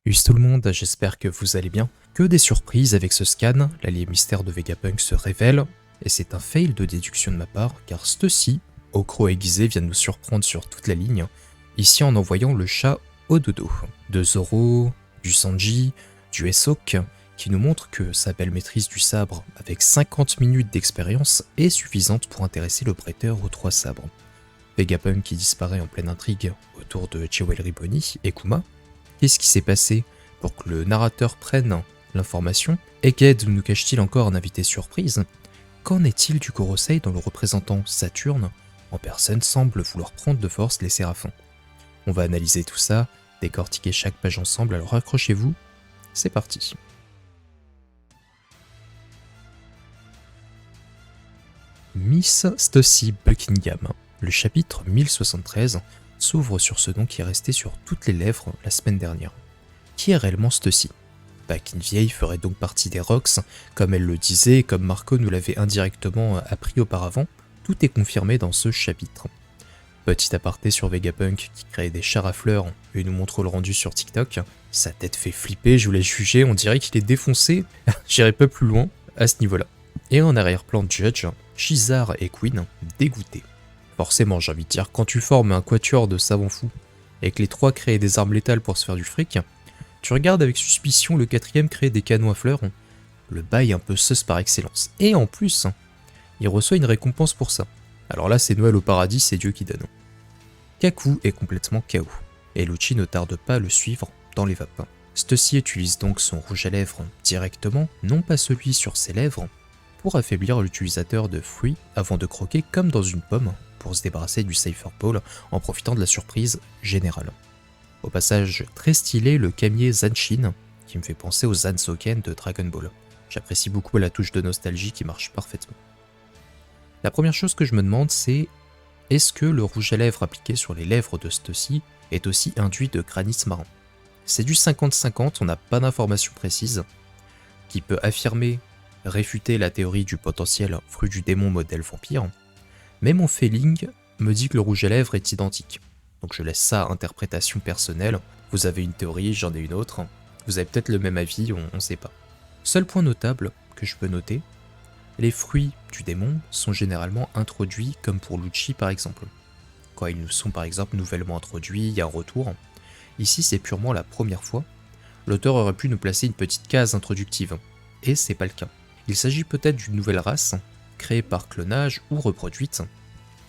Salut tout le monde, j'espère que vous allez bien. Que des surprises avec ce scan, l'allié mystère de Vegapunk se révèle, et c'est un fail de déduction de ma part, car Stussy, au croc aiguisé, vient de nous surprendre sur toute la ligne, ici en envoyant le chat au dodo. De Zoro, du Sanji, du Sop, qui nous montre que sa belle maîtrise du sabre, avec 50 minutes d'expérience, est suffisante pour intéresser le prêteur aux trois sabres. Vegapunk qui disparaît en pleine intrigue autour de Jewelry Bonnie et Kuma. Qu'est-ce qui s'est passé pour que le narrateur prenne l'information? Egghead nous cache-t-il encore un invité surprise? Qu'en est-il du Gorosei dont le représentant Saturne en personne semble vouloir prendre de force les Séraphins? On va analyser tout ça, décortiquer chaque page ensemble, alors accrochez-vous, c'est parti. Miss Stussy Buckingham, le chapitre 1073, s'ouvre sur ce nom qui est resté sur toutes les lèvres la semaine dernière. Qui est réellement Stussy? Pas qu'une vieille ferait donc partie des Rocks, comme elle le disait et comme Marco nous l'avait indirectement appris auparavant, tout est confirmé dans ce chapitre. Petit aparté sur Vegapunk qui crée des chars à fleurs et nous montre le rendu sur TikTok. Sa tête fait flipper, je vous laisse juger, on dirait qu'il est défoncé. J'irai pas plus loin à ce niveau-là. Et en arrière-plan de Judge, Shizar et Queen dégoûtés. Forcément, j'ai envie de dire, quand tu formes un quatuor de savants fous et que les trois créent des armes létales pour se faire du fric, tu regardes avec suspicion le quatrième créer des canons à fleurs, le bail un peu sus par excellence. Et en plus, il reçoit une récompense pour ça. Alors là, c'est Noël au paradis, c'est Dieu qui donne. Kaku est complètement KO, et Lucci ne tarde pas à le suivre dans les vapins. Stussy utilise donc son rouge à lèvres directement, non pas celui sur ses lèvres, pour affaiblir l'utilisateur de fruits avant de croquer comme dans une pomme pour se débarrasser du Cypher Ball en profitant de la surprise générale. Au passage, très stylé le Kamié Zanshin, qui me fait penser au Zansoken de Dragon Ball. J'apprécie beaucoup la touche de nostalgie qui marche parfaitement. La première chose que je me demande, c'est est-ce que le rouge à lèvres appliqué sur les lèvres de Stussy est aussi induit de granit marin? C'est du 50-50, on n'a pas d'informations précises, qui peut affirmer, réfuter la théorie du potentiel fruit du démon modèle vampire, mais mon feeling me dit que le rouge à lèvres est identique. Donc je laisse ça à interprétation personnelle. Vous avez une théorie, j'en ai une autre. Vous avez peut-être le même avis, on sait pas. Seul point notable que je peux noter, les fruits du démon sont généralement introduits comme pour Lucci par exemple. Quand ils nous sont par exemple nouvellement introduits, il y a un retour. Ici c'est purement la première fois. L'auteur aurait pu nous placer une petite case introductive, et c'est pas le cas. Il s'agit peut-être d'une nouvelle race, créée par clonage ou reproduite.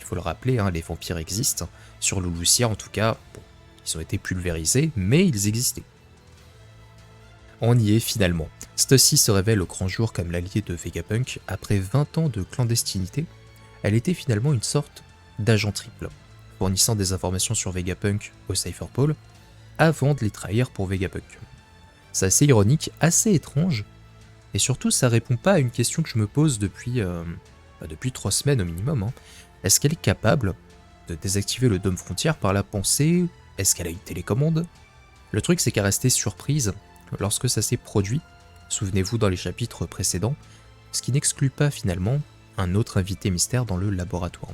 Il faut le rappeler, les vampires existent. Sur le Lucia, en tout cas, bon, ils ont été pulvérisés, mais ils existaient. On y est finalement. Stussy se révèle au grand jour comme l'allié de Vegapunk. Après 20 ans de clandestinité, elle était finalement une sorte d'agent triple, fournissant des informations sur Vegapunk au Cypher Ball, avant de les trahir pour Vegapunk. C'est assez ironique, assez étrange, et surtout ça répond pas à une question que je me pose depuis 3 semaines au minimum. Est-ce qu'elle est capable de désactiver le dôme frontière par la pensée? Est-ce qu'elle a une télécommande? Le truc c'est qu'elle restait surprise lorsque ça s'est produit, souvenez-vous dans les chapitres précédents, ce qui n'exclut pas finalement un autre invité mystère dans le laboratoire.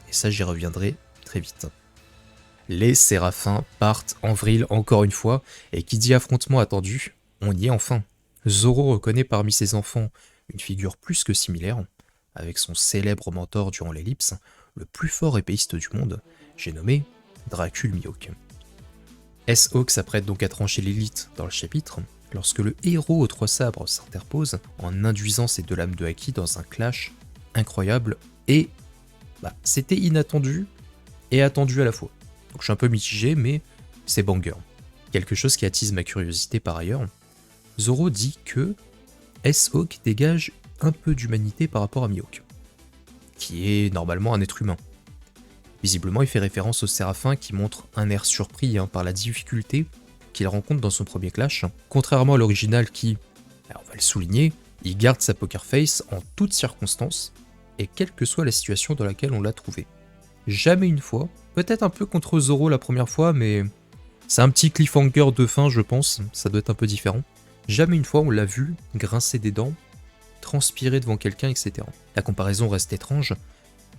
Et ça j'y reviendrai très vite. Les Séraphins partent en vrille encore une fois, et qui dit affrontement attendu, on y est enfin. Zoro reconnaît parmi ses enfants une figure plus que similaire, avec son célèbre mentor durant l'ellipse, le plus fort épéiste du monde, j'ai nommé Dracul Mihawk. S-Hawk s'apprête donc à trancher l'élite dans le chapitre, lorsque le héros aux trois sabres s'interpose en induisant ses deux lames de Haki dans un clash incroyable et c'était inattendu et attendu à la fois. Donc je suis un peu mitigé, mais c'est banger. Quelque chose qui attise ma curiosité par ailleurs. Zoro dit que S-Hawk dégage un peu d'humanité par rapport à Mihawk, qui est normalement un être humain. Visiblement, il fait référence au Séraphin qui montre un air surpris par la difficulté qu'il rencontre dans son premier clash, contrairement à l'original qui, on va le souligner, il garde sa poker face en toutes circonstances, et quelle que soit la situation dans laquelle on l'a trouvé. Jamais une fois, peut-être un peu contre Zoro la première fois, mais c'est un petit cliffhanger de fin je pense, ça doit être un peu différent. Jamais une fois on l'a vu grincer des dents, transpirer devant quelqu'un, etc. La comparaison reste étrange.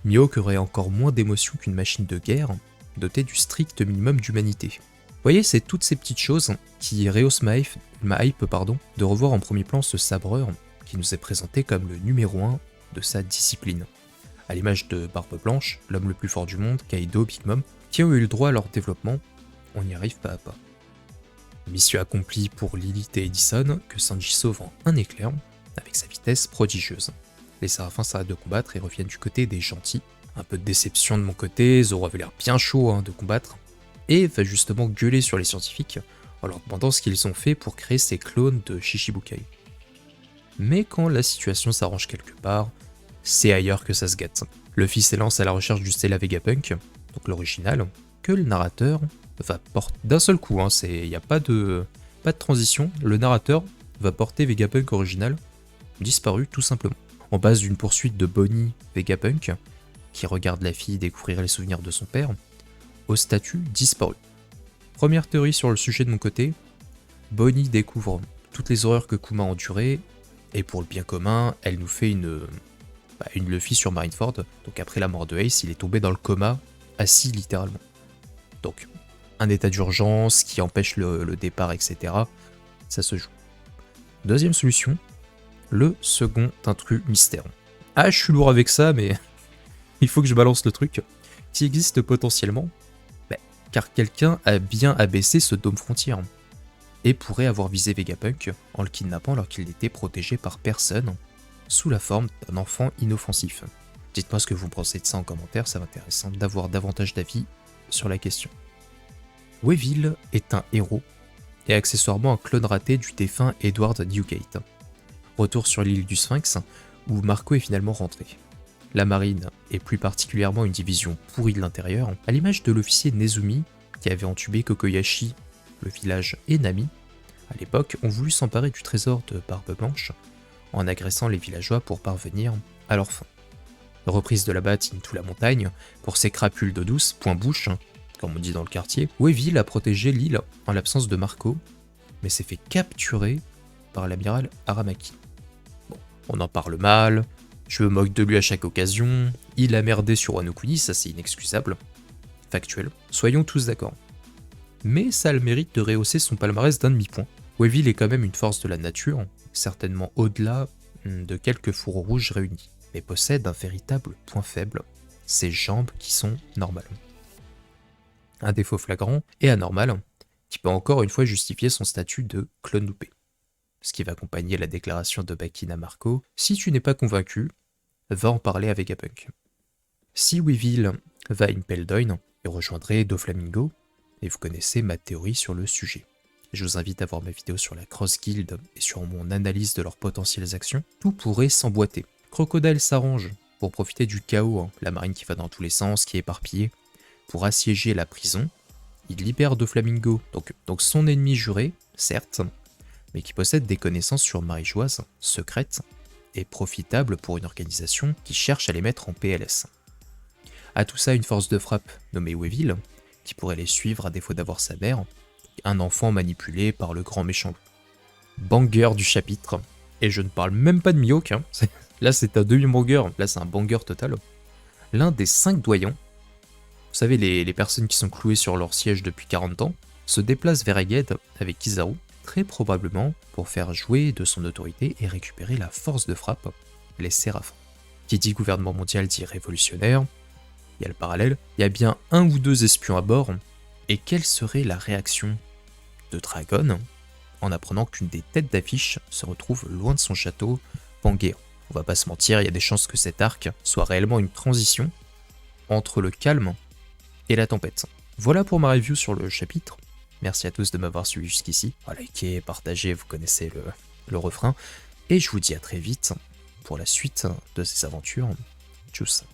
Mihawk aurait encore moins d'émotions qu'une machine de guerre, dotée du strict minimum d'humanité. voyez, c'est toutes ces petites choses qui rehaussent ma hype de revoir en premier plan ce sabreur qui nous est présenté comme le numéro 1 de sa discipline. À l'image de Barbe Blanche, l'homme le plus fort du monde, Kaido, Big Mom, qui ont eu le droit à leur développement, on y arrive pas à pas. Mission accomplie pour Lilith et Edison, que Sanji sauve en un éclair, avec sa vitesse prodigieuse. Les Séraphins s'arrêtent de combattre et reviennent du côté des gentils. Un peu de déception de mon côté, Zoro avait l'air bien chaud de combattre, et va justement gueuler sur les scientifiques en leur demandant ce qu'ils ont fait pour créer ces clones de Shichibukai. Mais quand la situation s'arrange quelque part, c'est ailleurs que ça se gâte. Luffy s'élance à la recherche du Stella Vegapunk, donc l'original, que le narrateur va porter d'un seul coup, il n'y a pas de transition, le narrateur va porter Vegapunk original, disparu tout simplement. En base d'une poursuite de Bonnie Vegapunk, qui regarde la fille découvrir les souvenirs de son père, au statut disparu. Première théorie sur le sujet de mon côté, Bonnie découvre toutes les horreurs que Kuma a endurées, et pour le bien commun, elle nous fait une Luffy sur Marineford, donc après la mort de Ace, il est tombé dans le coma, assis littéralement. Donc, un état d'urgence qui empêche le départ, etc. Ça se joue. Deuxième solution, le second intrus mystère. Ah, je suis lourd avec ça, mais il faut que je balance le truc. Qui existe potentiellement, car quelqu'un a bien abaissé ce dôme frontière, et pourrait avoir visé Vegapunk en le kidnappant alors qu'il n'était protégé par personne, sous la forme d'un enfant inoffensif. Dites-moi ce que vous pensez de ça en commentaire, ça m'intéresse d'avoir davantage d'avis sur la question. Weevil est un héros, et accessoirement un clone raté du défunt Edward Newgate. Retour sur l'île du Sphinx, où Marco est finalement rentré. La marine, et plus particulièrement une division pourrie de l'intérieur, à l'image de l'officier Nezumi, qui avait entubé Kokoyashi, le village et Nami, à l'époque, ont voulu s'emparer du trésor de Barbe Blanche, en agressant les villageois pour parvenir à leur fin. Reprise de la batte into la montagne, pour ses crapules d'eau douce, point bouche, comme on dit dans le quartier, Weevil a protégé l'île en l'absence de Marco, mais s'est fait capturer par l'amiral Aramaki. Bon, on en parle mal, je me moque de lui à chaque occasion, il a merdé sur Wano Kuni, ça c'est inexcusable, factuel, soyons tous d'accord. Mais ça a le mérite de rehausser son palmarès d'un demi-point. Weevil est quand même une force de la nature, certainement au-delà de quelques fourreaux rouges réunis, mais possède un véritable point faible, ses jambes qui sont normales. Un défaut flagrant et anormal, qui peut encore une fois justifier son statut de clone loupé. Ce qui va accompagner la déclaration de Bakin à Marco, si tu n'es pas convaincu, va en parler à Vegapunk. Si Weevil va à Impel Down, il rejoindrait Doflamingo, et vous connaissez ma théorie sur le sujet. Je vous invite à voir ma vidéo sur la Cross Guild et sur mon analyse de leurs potentielles actions. Tout pourrait s'emboîter. Crocodile s'arrange pour profiter du chaos, la marine qui va dans tous les sens, qui est éparpillée, pour assiéger la prison. Il libère Doflamingo, donc son ennemi juré, certes, mais qui possède des connaissances sur Marie-Joise, secrètes, et profitables pour une organisation qui cherche à les mettre en PLS. À tout ça, une force de frappe nommée Weevil, qui pourrait les suivre à défaut d'avoir sa mère, un enfant manipulé par le grand méchant loup. Banger du chapitre, et je ne parle même pas de Mihawk, là c'est un demi-banger, là c'est un banger total. L'un des 5 doyens, vous savez les personnes qui sont clouées sur leur siège depuis 40 ans, se déplace vers Egghead avec Kizaru, très probablement pour faire jouer de son autorité et récupérer la force de frappe, les Séraphins. Qui dit gouvernement mondial dit révolutionnaire, il y a le parallèle, il y a bien 1 ou 2 espions à bord, et quelle serait la réaction de Dragon en apprenant qu'une des têtes d'affiche se retrouve loin de son château, Pangaea. On va pas se mentir, il y a des chances que cet arc soit réellement une transition entre le calme et la tempête. Voilà pour ma review sur le chapitre. Merci à tous de m'avoir suivi jusqu'ici. Likez, partagez, vous connaissez le refrain. Et je vous dis à très vite pour la suite de ces aventures. Tchuss.